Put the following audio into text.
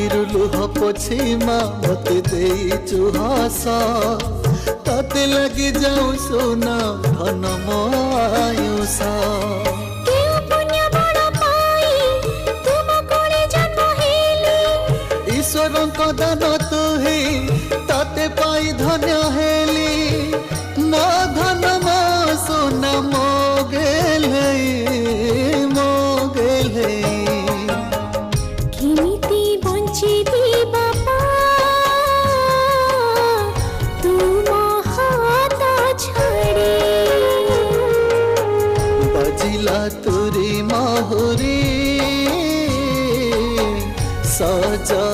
आखिर लुह पोछी माँ मत दे चुहास ताते लगी जाऊ सुना धन मो आयुष ईश्वर को दान तू ही ताते पाई धन्य हेली मो धन मो सुना मो गेले मो गेले तुरी माहुरी सजा